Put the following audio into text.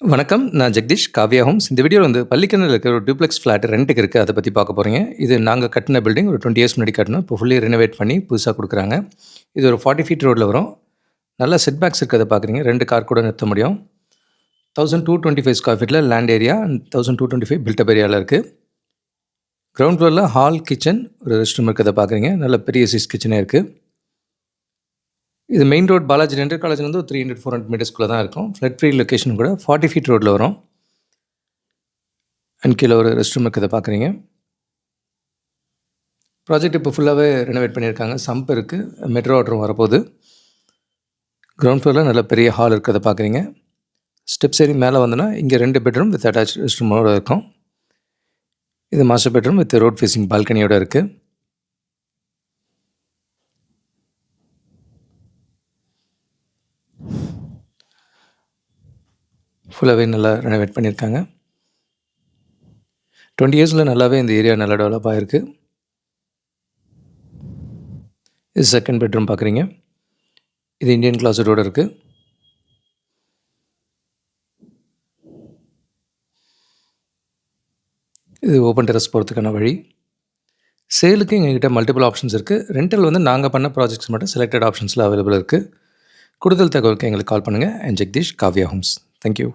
வணக்கம். நான் ஜெகதீஷ், காவ்யா ஹோம்ஸ். இந்த வீடியோல வந்து பள்ளிக்கரணையில இருக்கிற ஒரு டூப்ளெக்ஸ் ஃப்ளாட் ரென்ட்டுக்கு இருக்கு. அத பத்தி பார்க்க போறீங்க. இது நாங்க கட்டுன பில்டிங். ஒரு 20 இயர்ஸ் முன்னாடி கட்டுனோம். இப்போ ஃபுல்லி ரெனோவேட் பண்ணி புதுசா குடுக்குறாங்க. இது ஒரு 40 ஃபீட் ரோட்ல வரும். நல்ல செட் பேக்ஸ் இருக்கிறத பார்க்குறீங்க. 2 கார் கூட நிறுத்த முடியும். 1225 ஸ்கொயர் ஃபீட்ல land area and 1225 built up ஏரியால இருக்கு. கிரவுண்ட் ஃப்ளோர்ல ஹால், கிச்சன், ஒரு ரெஸ்ட் ரூம் இருக்கிறத பார்க்குறீங்க. நல்ல பெரிய சைஸ் கிச்சனே இருக்கு. இது மெயின் ரோட் பாலாஜி டென்டல் காலேஜ்லேருந்து ஒரு 300, 400 மீட்டர்ஸ்குள்ள தான் இருக்கும். ஃப்ளட் ஃப்ரீ லொகேஷன் கூட 40 ஃபீட் ரோட்ல வரும். அண்ட் கீழே ஒரு ரெஸ்ட் ரூம் இருக்கிறத பார்க்குறீங்க. ப்ராஜெக்ட் இப்போ ஃபுல்லாகவே ரெனோவேட் பண்ணியிருக்காங்க. சம்ப் இருக்குது. மெட்ரோ வாட்டரும் வரப்போகுது. கிரவுண்ட் ஃப்ளோரில் நல்ல பெரிய ஹால் இருக்கிறத பார்க்குறீங்க. ஸ்டெப்ஸ் ஏறி மேலே வந்தோன்னா இங்கே 2 பெட்ரூம் வித் அட்டாச் ரெஸ்ட் ரூமோடு இருக்கும். இது master bedroom with road facing பால்கனியோடு இருக்குது. ஃபுல்லாகவே நல்லா ரெனோவேட் பண்ணியிருக்காங்க. 20 இயர்ஸில் நல்லாவே இந்த ஏரியா நல்லா டெவலப் ஆகிருக்கு. இது செகண்ட் பெட்ரூம் பார்க்குறீங்க. இது இந்தியன் கிளாஸரோடு இருக்குது. இது ஓப்பன் டெரஸ் போகிறதுக்கான வழி. சேலுக்கு எங்ககிட்ட மல்டிபிள் ஆப்ஷன்ஸ் இருக்குது. ரெண்டல் வந்து நாங்கள் பண்ண ப்ராஜெக்ட்ஸ் மட்டும் செலக்டட் ஆப்ஷன்ஸில் அவைலபிள் இருக்குது. கூடுதல் தகவலுக்கு எங்களுக்கு கால் பண்ணுங்கள். And Jagadish, Kavya Homes. Thank you.